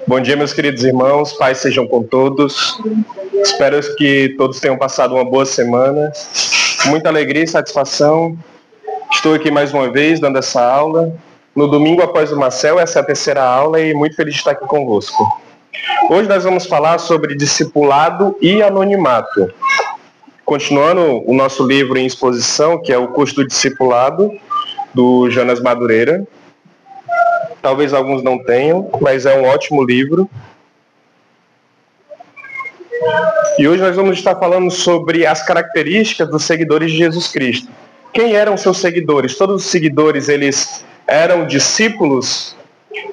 Bom dia, meus queridos irmãos, paz sejam com todos. Espero que todos tenham passado uma boa semana. Muita alegria e satisfação. Estou aqui mais uma vez dando essa aula. No domingo após o Marcel, essa é a terceira aula e muito feliz de estar aqui convosco. Hoje nós vamos falar sobre discipulado e anonimato. Continuando o nosso livro em exposição, que é O Custo do Discipulado, do Jonas Madureira. Talvez alguns não tenham, mas é um ótimo livro. E hoje nós vamos estar falando sobre as características dos seguidores de Jesus Cristo. Quem eram seus seguidores? Todos os seguidores, eles eram discípulos?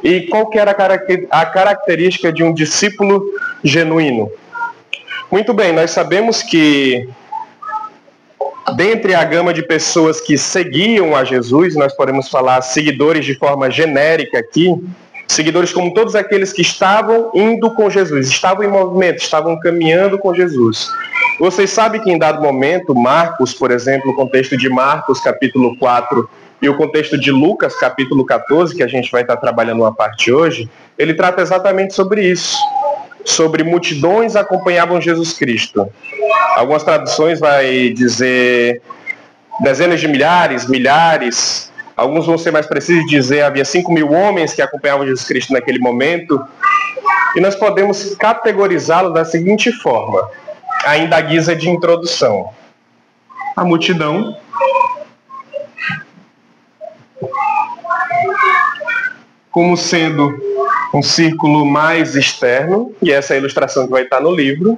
E qual que era a característica de um discípulo genuíno? Muito bem, nós sabemos que dentre a gama de pessoas que seguiam a Jesus, nós podemos falar seguidores de forma genérica aqui, seguidores como todos aqueles que estavam indo com Jesus, estavam em movimento, estavam caminhando com Jesus. Vocês sabem que em dado momento, Marcos, por exemplo, o contexto de Marcos, capítulo 4, e o contexto de Lucas, capítulo 14, que a gente vai estar trabalhando uma parte hoje, ele trata exatamente sobre isso. Sobre multidões acompanhavam Jesus Cristo. Algumas traduções vai dizer dezenas de milhares. Alguns vão ser mais precisos e dizer havia 5.000 homens que acompanhavam Jesus Cristo naquele momento. E nós podemos categorizá-lo da seguinte forma, ainda à guisa de introdução. A multidão como sendo um círculo mais externo, e essa é a ilustração que vai estar no livro.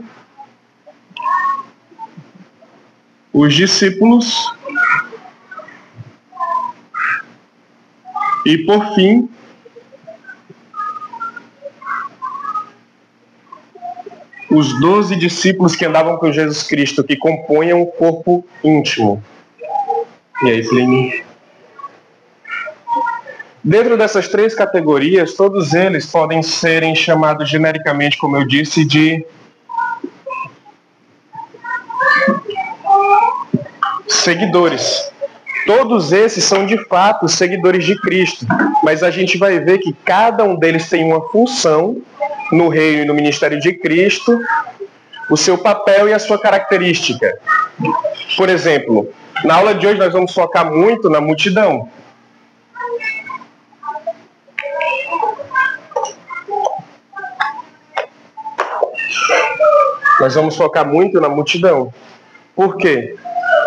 Os discípulos. E, por fim, os 12 discípulos que andavam com Jesus Cristo, que compunham o corpo íntimo. E aí, Plínio? Dentro dessas três categorias, todos eles podem serem chamados genericamente, como eu disse, de seguidores. Todos esses são de fato seguidores de Cristo, mas a gente vai ver que cada um deles tem uma função no reino e no ministério de Cristo, o seu papel e a sua característica. Por exemplo, na aula de hoje nós vamos focar muito na multidão. Nós vamos focar muito na multidão. Por quê?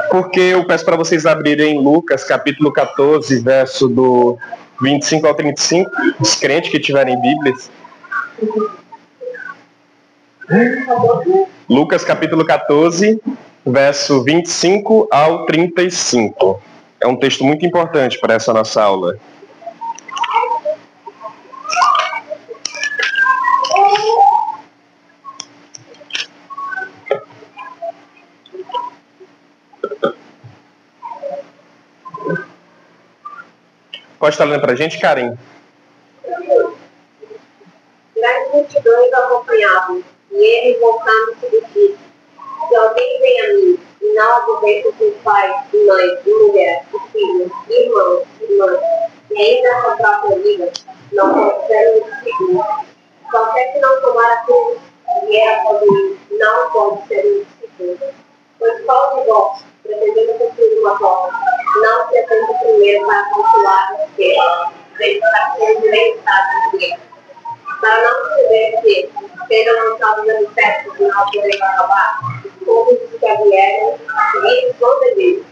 Porque eu peço para vocês abrirem Lucas, capítulo 14, verso do 25 ao 35, os crentes que tiverem Bíblias. Lucas, capítulo 14, verso 25 ao 35. É um texto muito importante para essa nossa aula. Pode estar lendo para a gente, Karen? Grandes multidões acompanhavam, e ele, voltando-se, disse: se alguém vem a mim, e não aborreça seu pai, e mãe, e mulher, e filhos, irmãos, irmãs, e ainda sua própria vida, não pode ser um discípulo. Qualquer que não tomar a cruz e vier após mim, não pode ser um discípulo. Pois qual de vós, pretendendo construir uma porta, não se atenta primeiro para calcular a esquerda, para não suceder que, sendo lançados no alicerces e não poderem acabar, todos os que vieram, seguidos vão dever,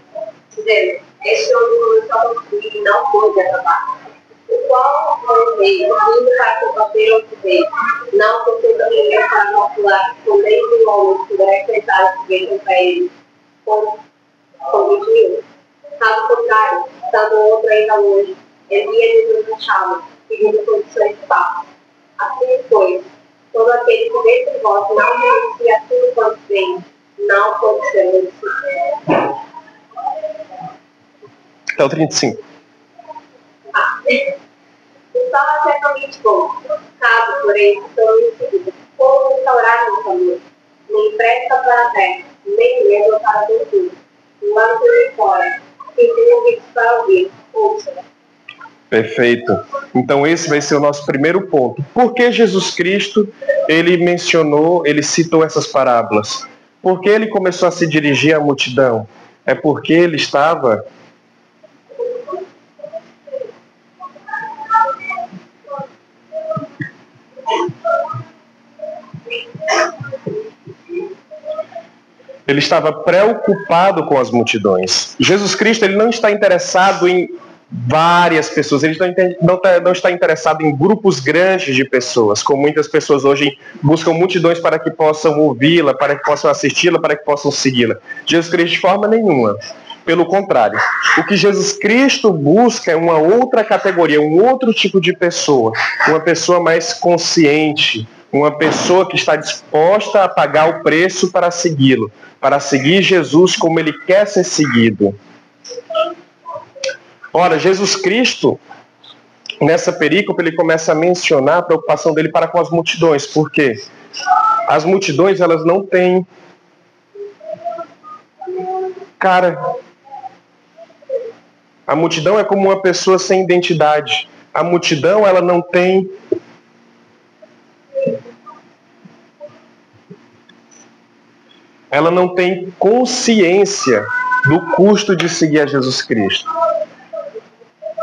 dizendo: este homem começou a construir e não pôde acabar. O qual foi o rei, indo para combater outro rei, não conseguiu primeiro para calcular, também o homem poderá enfrentar o que vem contra ele, com 20.000. Caso contrário, estando outro ainda longe, envia-lhes uma chama, segundo condições de paz. Assim, pois, todo aquele que dentre vós não renuncia a tudo quanto vem, não pode ser um discípulo. Até o 35. Estava certamente bom. Caso, porém, estou em seguida, como restaurar no caminho, nem presta para a terra, nem mesmo para a cultura. Manda-me fora. Quem tem ouvidos para ouvir, ouça. Perfeito. Então esse vai ser o nosso primeiro ponto. Por que Jesus Cristo, ele citou essas parábolas? Por que ele começou a se dirigir à multidão? É porque ele estava preocupado com as multidões. Jesus Cristo, ele não está interessado em várias pessoas, ele não está interessado em grupos grandes de pessoas, como muitas pessoas hoje buscam multidões para que possam ouvi-la, para que possam assisti-la, para que possam segui-la. Jesus Cristo, de forma nenhuma. Pelo contrário, o que Jesus Cristo busca é uma outra categoria, um outro tipo de pessoa, uma pessoa mais consciente, uma pessoa que está disposta a pagar o preço para segui-lo, para seguir Jesus como ele quer ser seguido. Ora, Jesus Cristo, nessa perícope, ele começa a mencionar a preocupação dele para com as multidões. Por quê? As multidões, elas não têm cara. A multidão é como uma pessoa sem identidade. A multidão, ela não tem consciência do custo de seguir a Jesus Cristo.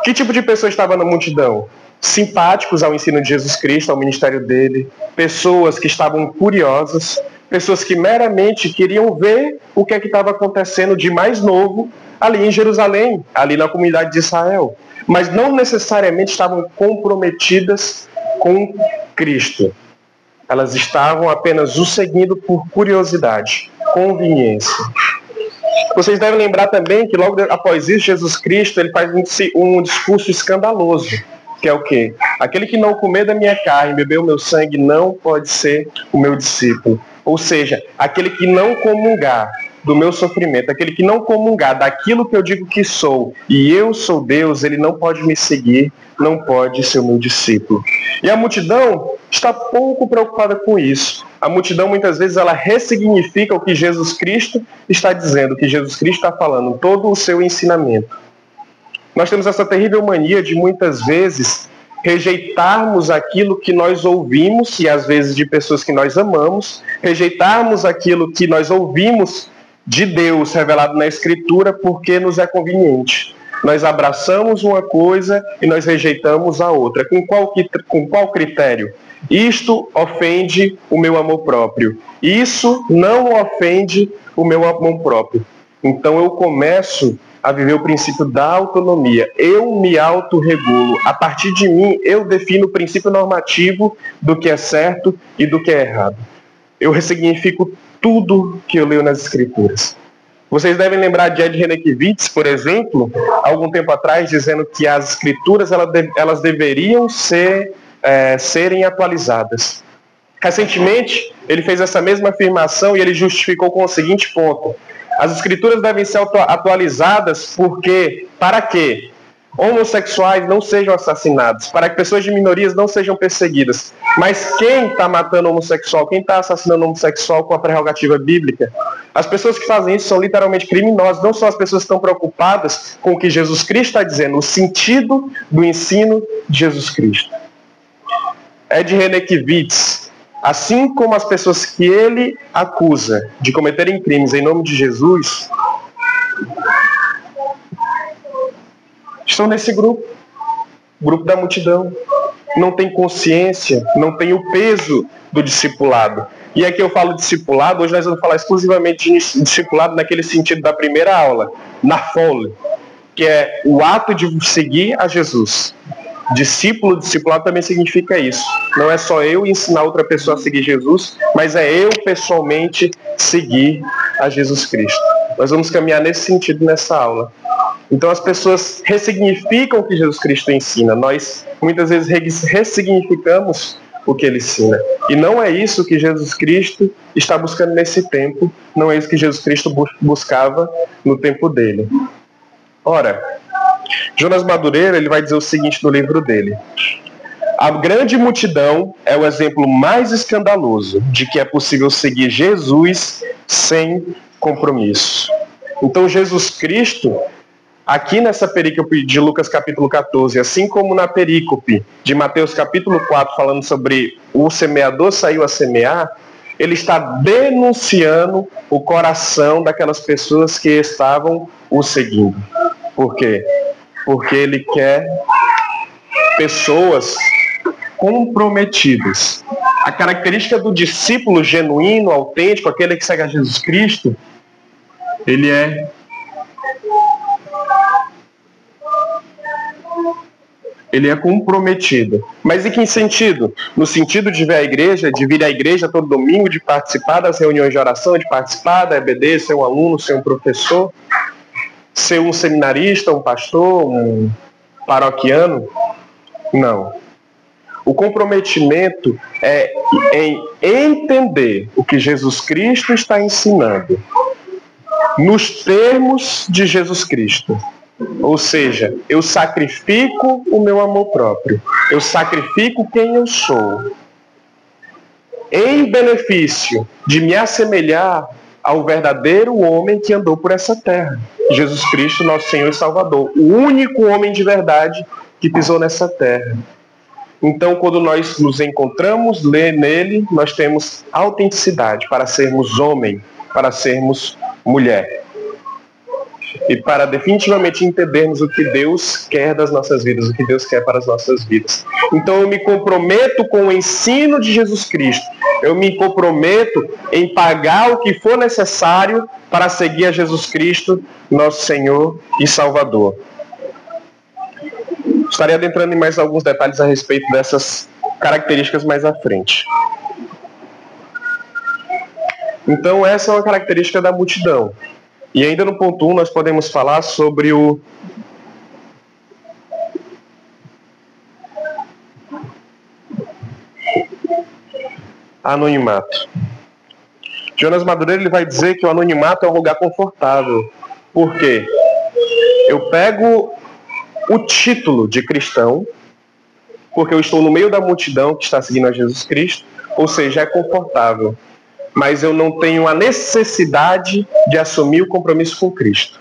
Que tipo de pessoa estava na multidão? Simpáticos ao ensino de Jesus Cristo, ao ministério dele, pessoas que estavam curiosas, pessoas que meramente queriam ver o que é que estava acontecendo de mais novo ali em Jerusalém, ali na comunidade de Israel, mas não necessariamente estavam comprometidas com Cristo. Elas estavam apenas o seguindo por curiosidade, conveniência. Vocês devem lembrar também que logo após isso, Jesus Cristo ele faz um discurso escandaloso, que é o quê? Aquele que não comer da minha carne, beber o meu sangue, não pode ser o meu discípulo. Ou seja, aquele que não comungar do meu sofrimento, aquele que não comungar daquilo que eu digo que sou, e eu sou Deus, ele não pode me seguir, não pode ser o meu discípulo. E a multidão está pouco preocupada com isso. A multidão, muitas vezes, ela ressignifica o que Jesus Cristo está dizendo, o que Jesus Cristo está falando, todo o seu ensinamento. Nós temos essa terrível mania de, muitas vezes, rejeitarmos aquilo que nós ouvimos, e às vezes de pessoas que nós amamos, rejeitarmos aquilo que nós ouvimos de Deus revelado na Escritura porque nos é conveniente. Nós abraçamos uma coisa e nós rejeitamos a outra. Com qual critério? Isto ofende o meu amor próprio. Isso não ofende o meu amor próprio. Então eu começo a viver o princípio da autonomia. Eu me autorregulo. A partir de mim, eu defino o princípio normativo do que é certo e do que é errado. Eu ressignifico tudo que eu leio nas Escrituras. Vocês devem lembrar de Ed Renekiewicz, por exemplo, algum tempo atrás, dizendo que as Escrituras elas deveriam serem atualizadas. Recentemente, ele fez essa mesma afirmação e ele justificou com o seguinte ponto: as Escrituras devem ser atualizadas porque, para quê? Homossexuais não sejam assassinados, para que pessoas de minorias não sejam perseguidas. Mas quem está matando homossexual, quem está assassinando homossexual com a prerrogativa bíblica? As pessoas que fazem isso são literalmente criminosas, não são as pessoas que estão preocupadas com o que Jesus Cristo está dizendo, o sentido do ensino de Jesus Cristo. Ed Renekiewicz, assim como as pessoas que ele acusa de cometerem crimes em nome de Jesus, estão nesse grupo da multidão. Não tem consciência, não tem o peso do discipulado. E aqui eu falo discipulado, hoje nós vamos falar exclusivamente de discipulado naquele sentido da primeira aula, na fole, que é o ato de seguir a Jesus. Discipulado também significa isso. Não é só eu ensinar outra pessoa a seguir Jesus, mas é eu pessoalmente seguir a Jesus Cristo. Nós vamos caminhar nesse sentido nessa aula. Então as pessoas ressignificam o que Jesus Cristo ensina. Nós muitas vezes ressignificamos o que ele ensina. E não é isso que Jesus Cristo está buscando nesse tempo. Não é isso que Jesus Cristo buscava no tempo dele. Ora, Jonas Madureira ele vai dizer o seguinte no livro dele: a grande multidão é o exemplo mais escandaloso de que é possível seguir Jesus sem compromisso. Então Jesus Cristo aqui nessa perícope de Lucas capítulo 14, assim como na perícope de Mateus capítulo 4, falando sobre o semeador saiu a semear, ele está denunciando o coração daquelas pessoas que estavam o seguindo. Por quê? Porque ele quer pessoas comprometidas. A característica do discípulo genuíno, autêntico, aquele que segue a Jesus Cristo, ele é comprometido. Mas em que sentido? No sentido de ver a igreja, de vir à igreja todo domingo, de participar das reuniões de oração, de participar da EBD, ser um aluno, ser um professor, ser um seminarista, um pastor, um paroquiano? Não. O comprometimento é em entender o que Jesus Cristo está ensinando, nos termos de Jesus Cristo. Ou seja, eu sacrifico o meu amor próprio. Eu sacrifico quem eu sou. Em benefício de me assemelhar ao verdadeiro homem que andou por essa terra. Jesus Cristo, nosso Senhor e Salvador. O único homem de verdade que pisou nessa terra. Então, quando nós nos encontramos nele, nós temos autenticidade para sermos homem, para sermos mulher. E para definitivamente entendermos o que Deus quer das nossas vidas, o que Deus quer para as nossas vidas. Então eu me comprometo com o ensino de Jesus Cristo. Eu me comprometo em pagar o que for necessário para seguir a Jesus Cristo, nosso Senhor e Salvador. Estarei adentrando em mais alguns detalhes a respeito dessas características mais à frente. Então essa é uma característica da multidão. E ainda no ponto 1 nós podemos falar sobre o anonimato. Jonas Madureira ele vai dizer que o anonimato é um lugar confortável. Por quê? Eu pego o título de cristão, porque eu estou no meio da multidão que está seguindo a Jesus Cristo, ou seja, é confortável. Mas eu não tenho a necessidade de assumir o compromisso com Cristo.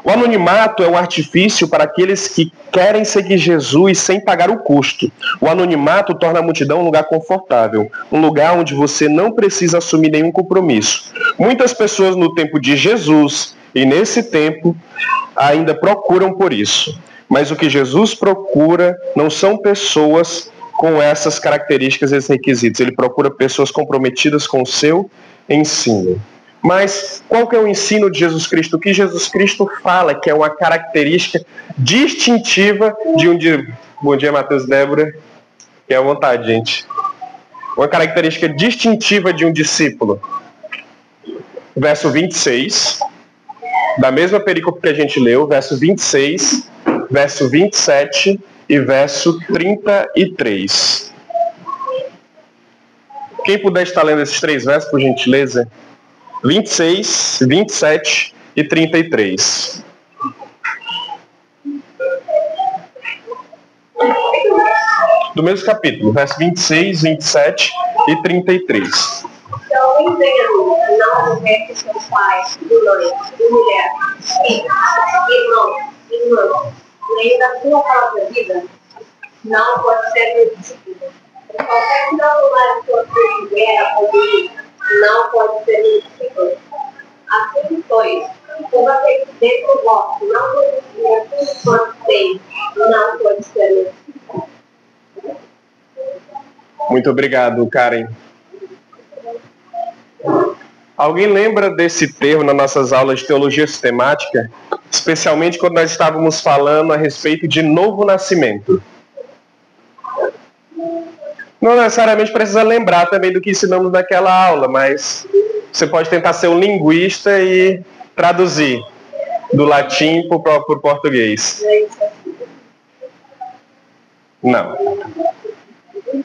O anonimato é um artifício para aqueles que querem seguir Jesus sem pagar o custo. O anonimato torna a multidão um lugar confortável, um lugar onde você não precisa assumir nenhum compromisso. Muitas pessoas no tempo de Jesus e nesse tempo ainda procuram por isso. Mas o que Jesus procura não são pessoas com essas características, esses requisitos. Ele procura pessoas comprometidas com o seu ensino. Mas qual que é o ensino de Jesus Cristo? O que Jesus Cristo fala que é uma característica distintiva de um... Bom dia, Matheus, Débora. Fique à vontade, gente. Uma característica distintiva de um discípulo. Verso 26, da mesma perícope que a gente leu, verso 26, verso 27 e verso 33. Quem puder estar lendo esses três versos, por gentileza? 26, 27 e 33. Do mesmo capítulo, verso 26, 27 e 33. Então, entendo, não rejeitem seus pais, mães, mulher, filhos, irmãos, nem da sua própria vida, não pode ser meu discípulo. Qualquer que não tomar a sua cruz ou vida, não pode ser meu discípulo. Assim, pois, como aquele que dentro do vosso não conhecia tudo quanto tem, não pode ser meu discípulo. Muito obrigado, Karen. Alguém lembra desse termo nas nossas aulas de teologia sistemática? Especialmente quando nós estávamos falando a respeito de novo nascimento. Não necessariamente precisa lembrar também do que ensinamos naquela aula, mas você pode tentar ser um linguista e traduzir do latim para o português. Não. Eu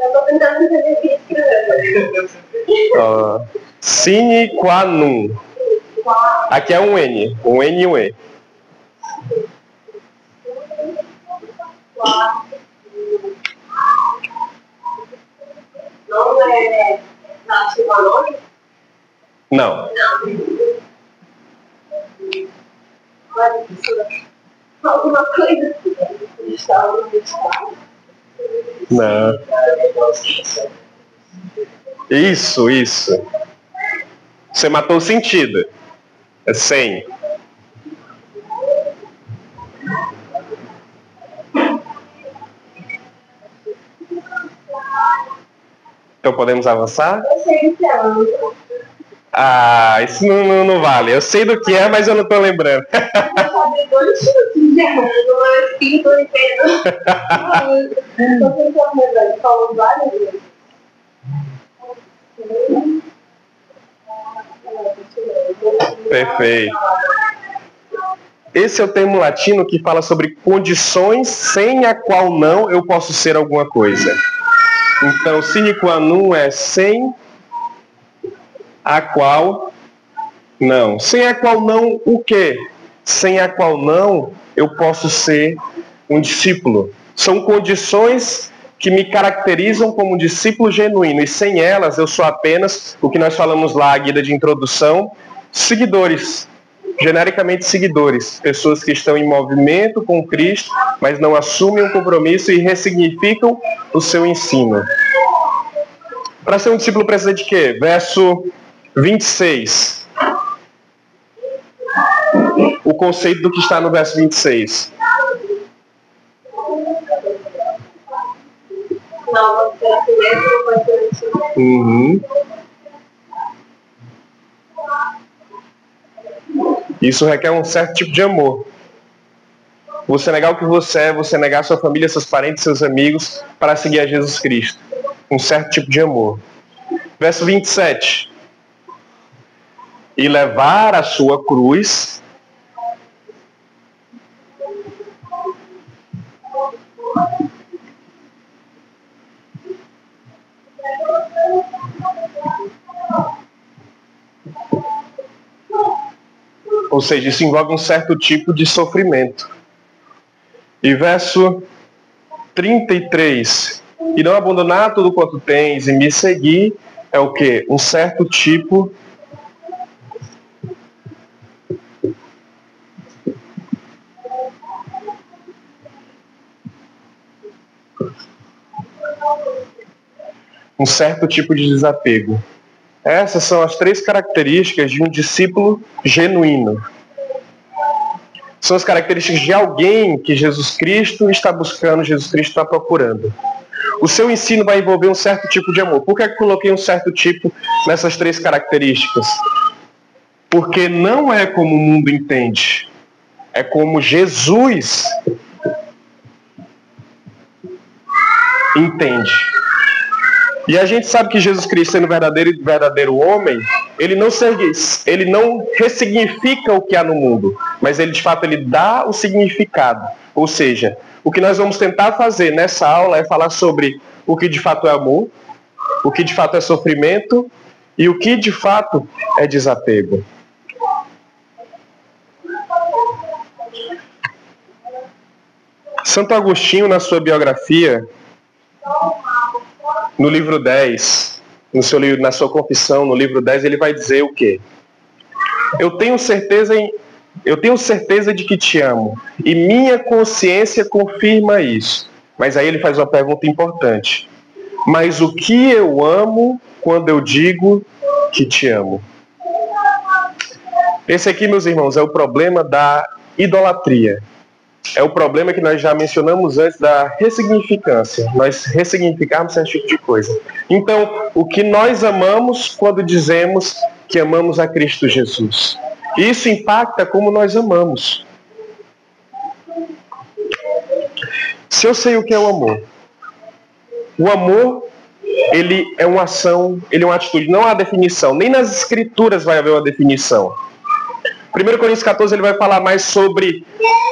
estou tentando entender o que escreveu. Sine qua non. Aqui é um N e um E. Não é nativo anônimo? Não. Não. Isso. Você matou o sentido. É 100. Então podemos avançar? Eu sei o que é. Ah, isso não vale. Eu sei do que é, mas eu não estou lembrando. Eu sabia 2 minutos de errando, mas espírito inteiro. Estou tentando lembrar, ele falou várias vezes. Perfeito. Esse é o termo latino que fala sobre condições sem a qual não eu posso ser alguma coisa. Então, sine qua non é sem a qual não. Sem a qual não o quê? Sem a qual não eu posso ser um discípulo. São condições que me caracterizam como um discípulo genuíno. E sem elas eu sou apenas, o que nós falamos lá, a guia de introdução, seguidores. Genericamente seguidores. Pessoas que estão em movimento com Cristo, mas não assumem um compromisso e ressignificam o seu ensino. Para ser um discípulo precisa de quê? Verso 26. O conceito do que está no verso 26. Não, você é primeiro, vai ser Uhum. Isso requer um certo tipo de amor. Você negar o que você é, você negar sua família, seus parentes, seus amigos, para seguir a Jesus Cristo. Um certo tipo de amor. Verso 27. E levar a sua cruz. Ou seja, isso envolve um certo tipo de sofrimento. E verso 33. E não abandonar tudo quanto tens e me seguir é o quê? Um certo tipo de desapego. Essas são as 3 características de um discípulo genuíno. São as características de alguém que Jesus Cristo está buscando, Jesus Cristo está procurando. O seu ensino vai envolver um certo tipo de amor. Por que eu coloquei um certo tipo nessas 3 características? Porque não é como o mundo entende. É como Jesus entende. E a gente sabe que Jesus Cristo, sendo verdadeiro homem, ele não ressignifica o que há no mundo, mas ele de fato ele dá o significado. Ou seja, o que nós vamos tentar fazer nessa aula é falar sobre o que de fato é amor, o que de fato é sofrimento e o que de fato é desapego. Santo Agostinho, na sua biografia, no livro 10, na sua confissão, no livro 10, ele vai dizer o quê? Eu tenho certeza de que te amo, e minha consciência confirma isso. Mas aí ele faz uma pergunta importante. Mas o que eu amo quando eu digo que te amo? Esse aqui, meus irmãos, é o problema da idolatria. É o problema que nós já mencionamos antes da ressignificância. Nós ressignificarmos certo tipo de coisa. Então, o que nós amamos quando dizemos que amamos a Cristo Jesus? Isso impacta como nós amamos. Se eu sei o que é o amor, ele é uma ação, ele é uma atitude, não há definição. Nem nas escrituras vai haver uma definição. 1 Coríntios 14 ele vai falar mais sobre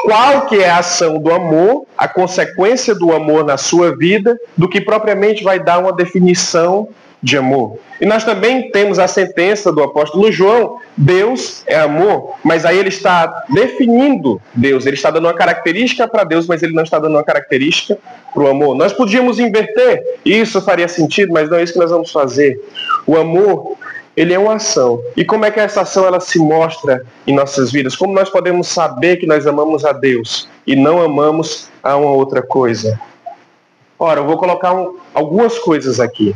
qual que é a ação do amor, a consequência do amor na sua vida, do que propriamente vai dar uma definição de amor. E nós também temos a sentença do apóstolo João, Deus é amor, mas aí ele está definindo Deus, ele está dando uma característica para Deus, mas ele não está dando uma característica para o amor. Nós podíamos inverter, e isso faria sentido, mas não é isso que nós vamos fazer. O amor, ele é uma ação. E como é que essa ação ela se mostra em nossas vidas? Como nós podemos saber que nós amamos a Deus e não amamos a uma outra coisa? Ora, eu vou colocar algumas coisas aqui.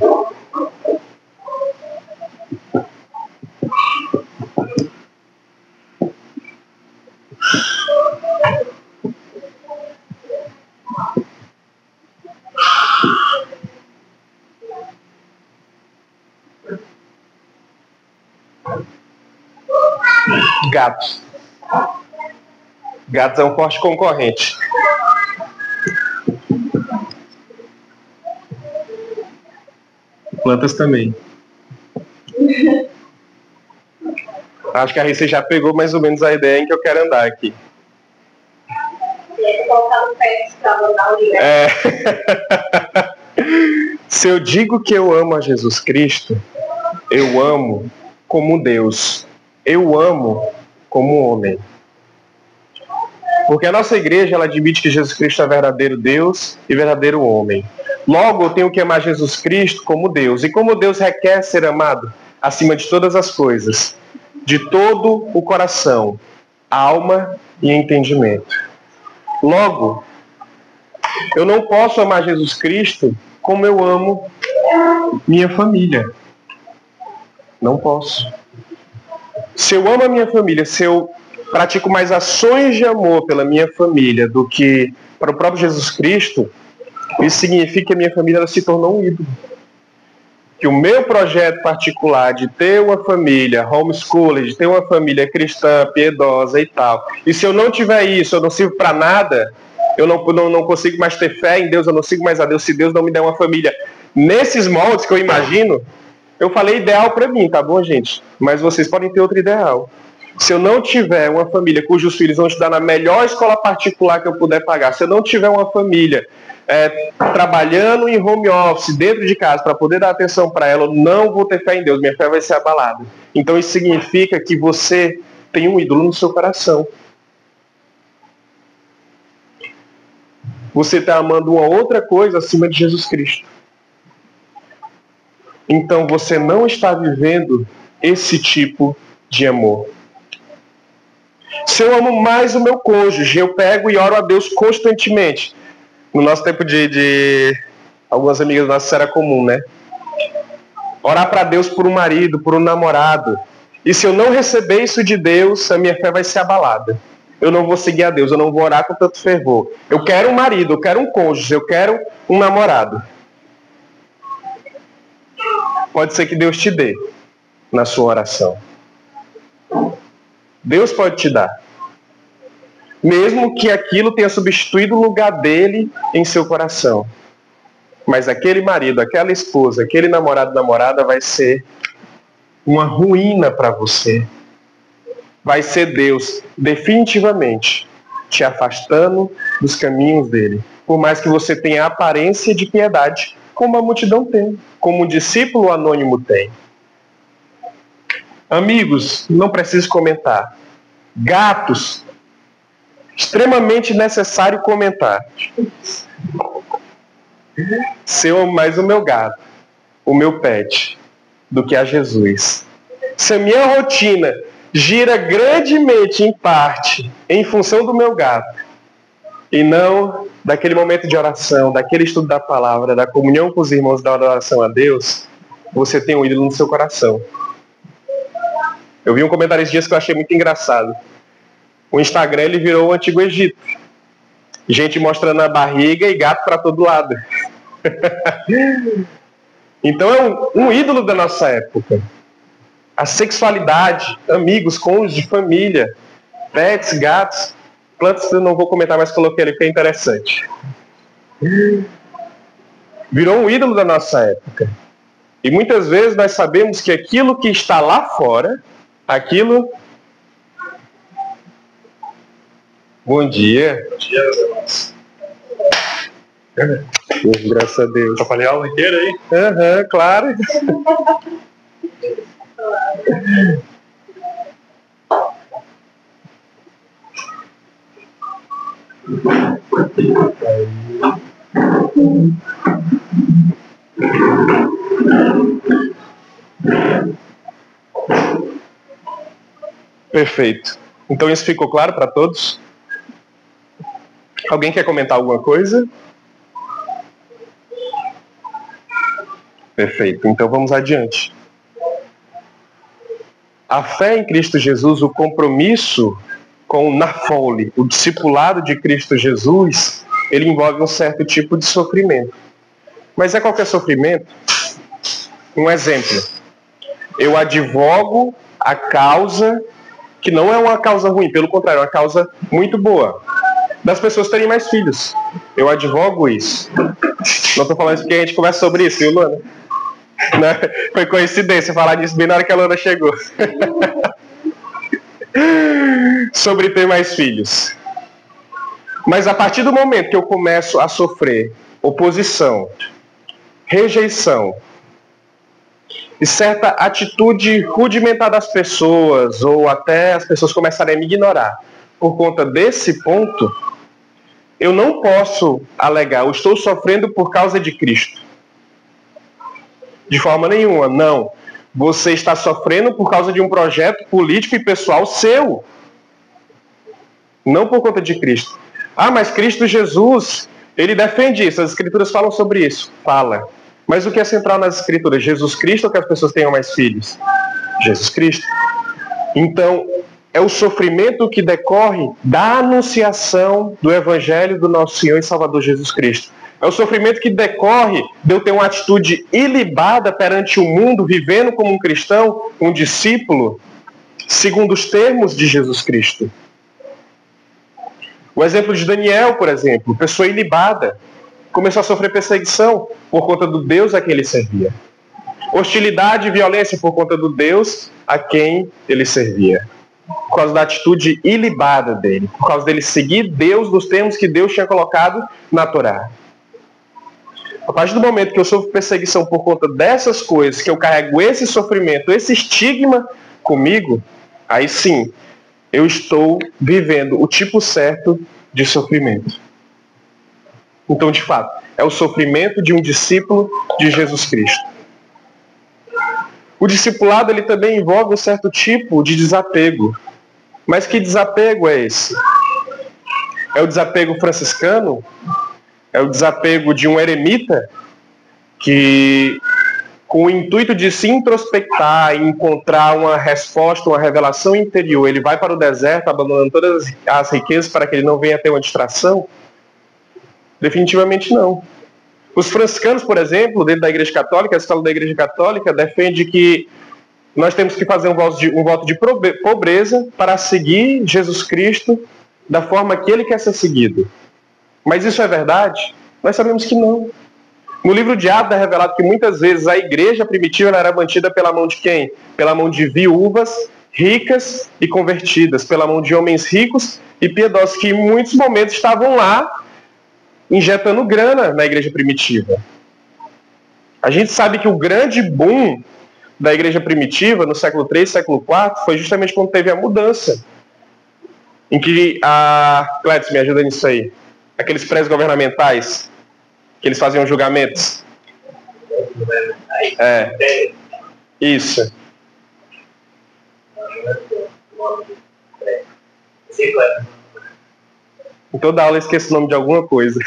Gatos. Gatos é um forte concorrente. Plantas também. Acho que a Rita já pegou mais ou menos a ideia em que eu quero andar aqui. Se eu digo que eu amo a Jesus Cristo, eu amo como Deus. Eu amo como homem. Porque a nossa igreja ela admite que Jesus Cristo é verdadeiro Deus e verdadeiro homem. Logo, eu tenho que amar Jesus Cristo como Deus. E como Deus requer ser amado acima de todas as coisas, de todo o coração, alma e entendimento. Logo, eu não posso amar Jesus Cristo como eu amo minha família. Não posso. Se eu amo a minha família, se eu pratico mais ações de amor pela minha família do que para o próprio Jesus Cristo, isso significa que a minha família ela se tornou um ídolo. Que o meu projeto particular de ter uma família homeschooling, de ter uma família cristã, piedosa e tal, e se eu não tiver isso, eu não sirvo para nada, eu não consigo mais ter fé em Deus, eu não sigo mais a Deus, se Deus não me der uma família nesses moldes que eu imagino. Eu falei ideal para mim, tá bom, gente? Mas vocês podem ter outro ideal. Se eu não tiver uma família cujos filhos vão estudar na melhor escola particular que eu puder pagar, se eu não tiver uma família trabalhando em home office, dentro de casa, para poder dar atenção para ela, eu não vou ter fé em Deus, minha fé vai ser abalada. Então isso significa que você tem um ídolo no seu coração. Você está amando uma outra coisa acima de Jesus Cristo. Então você não está vivendo esse tipo de amor. Se eu amo mais o meu cônjuge, eu pego e oro a Deus constantemente. No nosso tempo de algumas amigas nossas era comum, né? Orar para Deus por um marido, por um namorado. E se eu não receber isso de Deus, a minha fé vai ser abalada. Eu não vou seguir a Deus, eu não vou orar com tanto fervor. Eu quero um marido, eu quero um cônjuge, eu quero um namorado. Pode ser que Deus te dê na sua oração. Deus pode te dar. Mesmo que aquilo tenha substituído o lugar dele em seu coração. Mas aquele marido, aquela esposa, aquele namorado, namorada vai ser uma ruína para você. Vai ser Deus definitivamente te afastando dos caminhos dele. Por mais que você tenha a aparência de piedade, como a multidão tem, como um discípulo anônimo tem. Amigos, não preciso comentar. Gatos, extremamente necessário comentar. Se eu amo mais o meu gato, o meu pet, do que a Jesus. Se a minha rotina gira grandemente, em parte, em função do meu gato, e não daquele momento de oração, daquele estudo da palavra, da comunhão com os irmãos, da oração a Deus, você tem um ídolo no seu coração. Eu vi um comentário esses dias que eu achei muito engraçado. O Instagram ele virou o Antigo Egito. Gente mostrando a barriga e gato para todo lado. Então é um ídolo da nossa época. A sexualidade, amigos, cônjuge, família, pets, gatos, plantas eu não vou comentar, mas coloquei ali porque é interessante. Virou um ídolo da nossa época. E muitas vezes nós sabemos que aquilo que está lá fora, aquilo... Bom dia. Bom dia, meus irmãos. Graças a Deus. Atrapalhei a aula inteira aí? Aham, claro. Perfeito. Então isso ficou claro para todos? Alguém quer comentar alguma coisa? Perfeito. Então vamos adiante. A fé em Cristo Jesus, o compromisso com o Naphtali, o discipulado de Cristo Jesus, ele envolve um certo tipo de sofrimento. Mas é qualquer sofrimento? Um exemplo. Eu advogo a causa, que não é uma causa ruim, pelo contrário, é uma causa muito boa, das pessoas terem mais filhos. Eu advogo isso. Não estou falando isso porque a gente conversa sobre isso, viu, Luana? Né? Foi coincidência falar disso bem na hora que a Luana chegou. Sobre ter mais filhos. Mas a partir do momento que eu começo a sofrer oposição, rejeição e certa atitude rudimentar das pessoas, ou até as pessoas começarem a me ignorar por conta desse ponto, eu não posso alegar, eu estou sofrendo por causa de Cristo. De forma nenhuma, não. Você está sofrendo por causa de um projeto político e pessoal seu. Não por conta de Cristo. Ah, mas Cristo Jesus, ele defende isso. As Escrituras falam sobre isso. Fala. Mas o que é central nas Escrituras? Jesus Cristo ou que as pessoas tenham mais filhos? Jesus Cristo. Então, é o sofrimento que decorre da anunciação do Evangelho do nosso Senhor e Salvador Jesus Cristo. É o sofrimento que decorre de eu ter uma atitude ilibada perante o mundo, vivendo como um cristão, um discípulo, segundo os termos de Jesus Cristo. O exemplo de Daniel, por exemplo, pessoa ilibada, começou a sofrer perseguição por conta do Deus a quem ele servia. Hostilidade e violência por conta do Deus a quem ele servia. Por causa da atitude ilibada dele, por causa dele seguir Deus nos termos que Deus tinha colocado na Torá. A partir do momento que eu sofro perseguição por conta dessas coisas, que eu carrego esse sofrimento, esse estigma comigo, aí sim, eu estou vivendo o tipo certo de sofrimento. Então, de fato, é o sofrimento de um discípulo de Jesus Cristo. O discipulado, ele também envolve um certo tipo de desapego. Mas que desapego é esse? É o desapego franciscano? É o desapego de um eremita que, com o intuito de se introspectar e encontrar uma resposta, uma revelação interior, ele vai para o deserto, abandonando todas as riquezas para que ele não venha ter uma distração? Definitivamente não. Os franciscanos, por exemplo, dentro da Igreja Católica, a escola da Igreja Católica defende que nós temos que fazer um voto de pobreza para seguir Jesus Cristo da forma que ele quer ser seguido. Mas isso é verdade? Nós sabemos que não. No livro de Atos é revelado que muitas vezes a igreja primitiva era mantida pela mão de quem? Pela mão de viúvas ricas e convertidas, pela mão de homens ricos e piedosos, que em muitos momentos estavam lá injetando grana na igreja primitiva. A gente sabe que o grande boom da igreja primitiva, no século III, século IV, foi justamente quando teve a mudança. Em que Clétis, me ajuda nisso aí. Aqueles prédios governamentais, que eles faziam julgamentos. Isso. Em toda aula eu esqueço o nome de alguma coisa.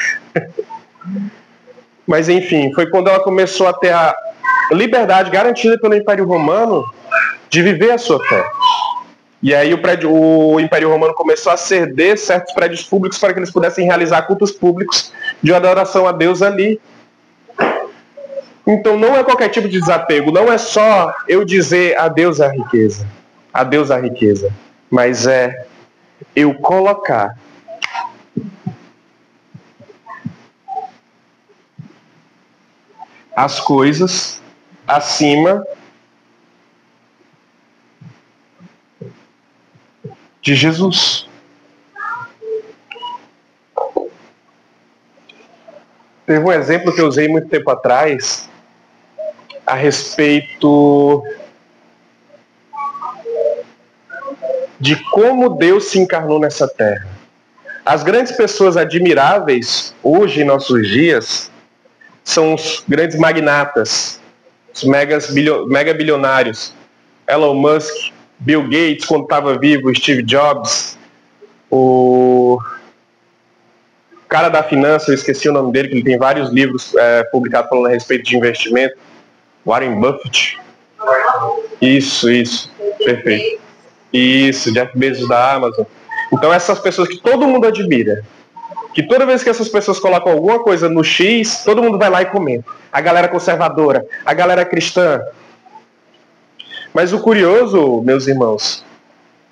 Mas enfim, foi quando ela começou a ter a liberdade garantida pelo Império Romano de viver a sua fé. E aí o Império Romano começou a ceder certos prédios públicos para que eles pudessem realizar cultos públicos de adoração a Deus ali. Então não é qualquer tipo de desapego, não é só eu dizer adeus à riqueza, mas é eu colocar as coisas acima de Jesus. Teve um exemplo que eu usei muito tempo atrás a respeito de como Deus se encarnou nessa terra. As grandes pessoas admiráveis hoje em nossos dias são os grandes magnatas, os mega bilionários, Elon Musk, Bill Gates, quando estava vivo, Steve Jobs, o cara da finança, eu esqueci o nome dele, que ele tem vários livros publicados falando a respeito de investimento, Warren Buffett. Isso, perfeito. Isso, Jeff Bezos da Amazon. Então essas pessoas que todo mundo admira, que toda vez que essas pessoas colocam alguma coisa no X, todo mundo vai lá e comenta. A galera conservadora, a galera cristã. Mas o curioso, meus irmãos,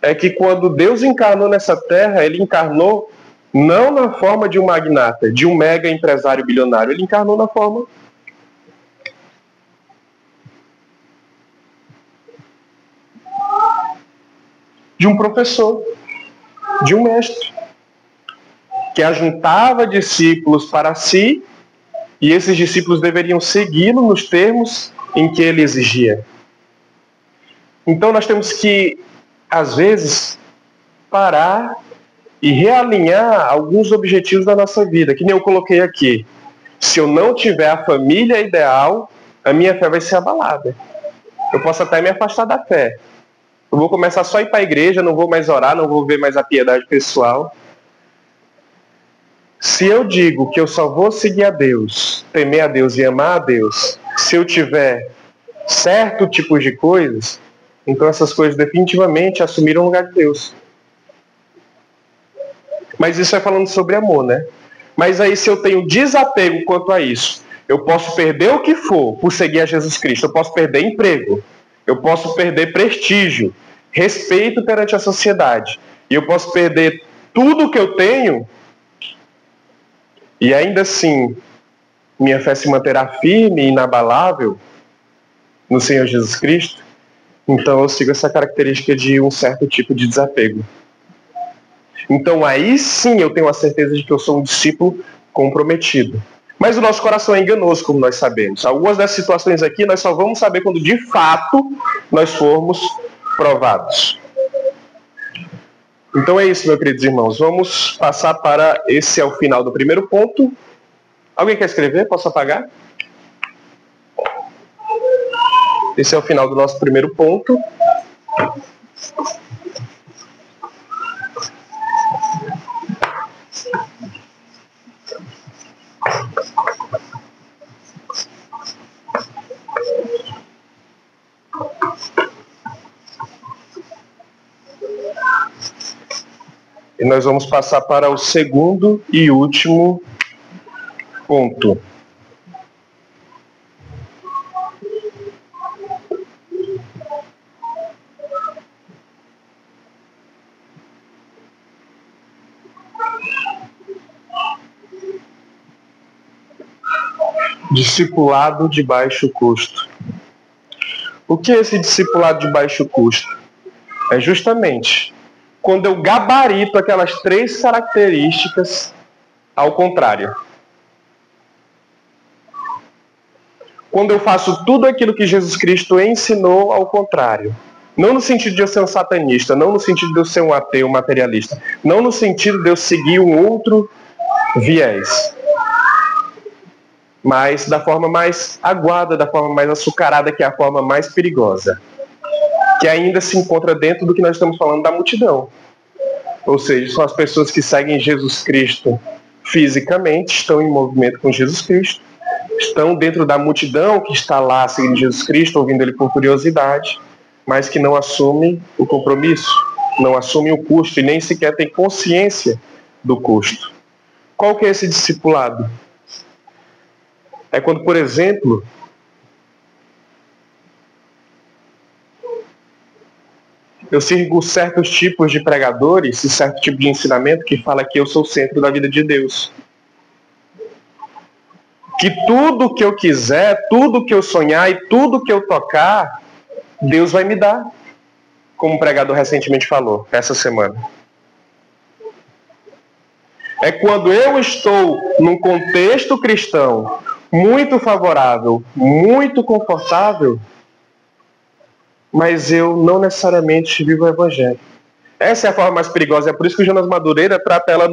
é que quando Deus encarnou nessa terra, ele encarnou não na forma de um magnata, de um mega empresário bilionário, ele encarnou na forma de um professor, de um mestre, que ajuntava discípulos para si, e esses discípulos deveriam segui-lo nos termos em que ele exigia. Então nós temos que, às vezes, parar e realinhar alguns objetivos da nossa vida, que nem eu coloquei aqui. Se eu não tiver a família ideal, a minha fé vai ser abalada. Eu posso até me afastar da fé. Eu vou começar só a ir para a igreja, não vou mais orar, não vou ver mais a piedade pessoal. Se eu digo que eu só vou seguir a Deus, temer a Deus e amar a Deus, se eu tiver certo tipo de coisas, então essas coisas definitivamente assumiram o lugar de Deus. Mas isso é falando sobre amor, né? Mas aí se eu tenho desapego quanto a isso, eu posso perder o que for por seguir a Jesus Cristo. Eu posso perder emprego, eu posso perder prestígio, respeito perante a sociedade, e eu posso perder tudo que eu tenho, e ainda assim minha fé se manterá firme e inabalável no Senhor Jesus Cristo. Então eu sigo essa característica de um certo tipo de desapego. Então aí sim eu tenho a certeza de que eu sou um discípulo comprometido. Mas o nosso coração é enganoso, como nós sabemos. Algumas dessas situações aqui nós só vamos saber quando de fato nós formos provados. Então é isso, meus queridos irmãos. Vamos passar para... Esse é o final do primeiro ponto. Alguém quer escrever? Posso apagar? Esse é o final do nosso primeiro ponto. E nós vamos passar para o segundo e último ponto. Discipulado de baixo custo. O que é esse discipulado de baixo custo? É justamente quando eu gabarito aquelas 3 características ao contrário. Quando eu faço tudo aquilo que Jesus Cristo ensinou ao contrário. Não no sentido de eu ser um satanista, não no sentido de eu ser um ateu, materialista, não no sentido de eu seguir um outro viés, mas da forma mais aguada, da forma mais açucarada, que é a forma mais perigosa, que ainda se encontra dentro do que nós estamos falando da multidão. Ou seja, são as pessoas que seguem Jesus Cristo fisicamente, estão em movimento com Jesus Cristo, estão dentro da multidão que está lá seguindo Jesus Cristo, ouvindo Ele por curiosidade, mas que não assumem o compromisso, não assumem o custo e nem sequer têm consciência do custo. Qual que é esse discipulado? É quando, por exemplo, eu sigo certos tipos de pregadores e certo tipo de ensinamento que fala que eu sou o centro da vida de Deus. Que tudo que eu quiser, tudo que eu sonhar e tudo que eu tocar, Deus vai me dar. Como o pregador recentemente falou, essa semana. É quando eu estou num contexto cristão muito favorável, muito confortável, mas eu não necessariamente vivo o Evangelho. Essa é a forma mais perigosa. É por isso que o Jonas Madureira trata ela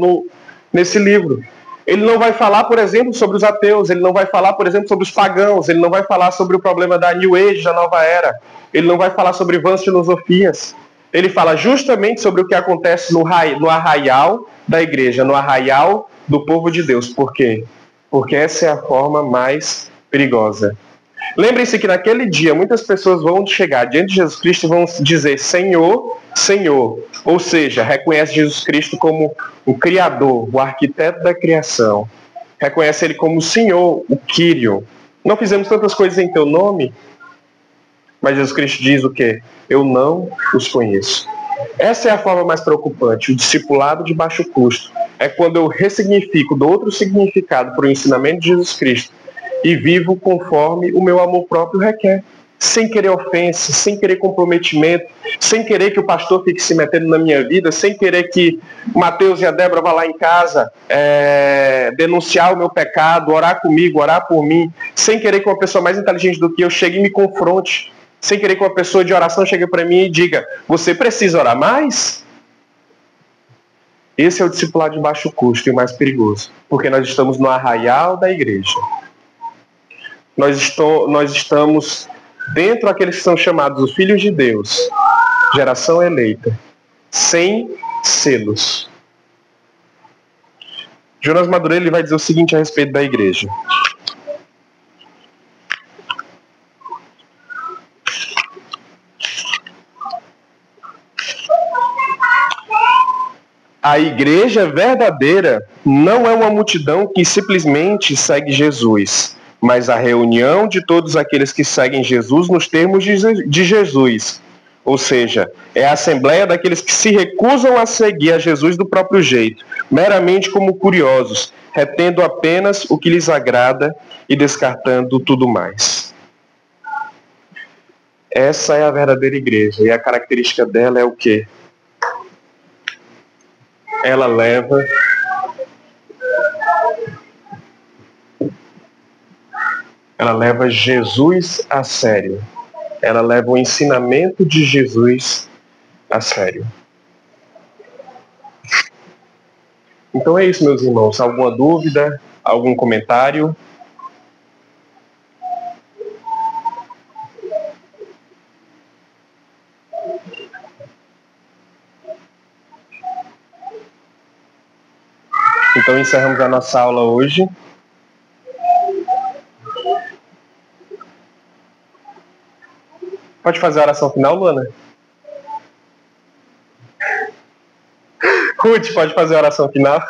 nesse livro. Ele não vai falar, por exemplo, sobre os ateus. Ele não vai falar, por exemplo, sobre os pagãos. Ele não vai falar sobre o problema da New Age, da nova era. Ele não vai falar sobre vãs filosofias. ele fala justamente sobre o que acontece no arraial da igreja, no arraial do povo de Deus. Por quê? Porque essa é a forma mais perigosa. Lembrem-se que naquele dia muitas pessoas vão chegar diante de Jesus Cristo e vão dizer Senhor, Senhor. Ou seja, reconhece Jesus Cristo como o Criador, o arquiteto da criação. Reconhece Ele como o Senhor, o Quírio. Não fizemos tantas coisas em teu nome? Mas Jesus Cristo diz o quê? Eu não os conheço. Essa é a forma mais preocupante, o discipulado de baixo custo. É quando eu ressignifico, dou outro significado para o ensinamento de Jesus Cristo e vivo conforme o meu amor próprio requer. Sem querer ofensa, sem querer comprometimento, sem querer que o pastor fique se metendo na minha vida, sem querer que o Mateus e a Débora vá lá em casa denunciar o meu pecado, orar comigo, orar por mim, sem querer que uma pessoa mais inteligente do que eu chegue e me confronte, sem querer que uma pessoa de oração chegue para mim e diga, você precisa orar mais? Esse é o discipulado de baixo custo e o mais perigoso, porque nós estamos no arraial da igreja. Nós estamos dentro daqueles que são chamados os filhos de Deus, geração eleita, sem selos. Jonas Madureira ele vai dizer o seguinte a respeito da igreja. A igreja verdadeira não é uma multidão que simplesmente segue Jesus, mas a reunião de todos aqueles que seguem Jesus nos termos de Jesus. Ou seja, é a assembleia daqueles que se recusam a seguir a Jesus do próprio jeito, meramente como curiosos, retendo apenas o que lhes agrada e descartando tudo mais. Essa é a verdadeira igreja, e a característica dela é o quê? Ela leva Jesus a sério. Ela leva o ensinamento de Jesus a sério. Então é isso, meus irmãos. Alguma dúvida? Algum comentário? Então encerramos a nossa aula hoje. Pode fazer a oração final, Luana? Ruth, pode fazer a oração final?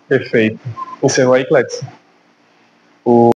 Perfeito. Encerrou aí, Clédson?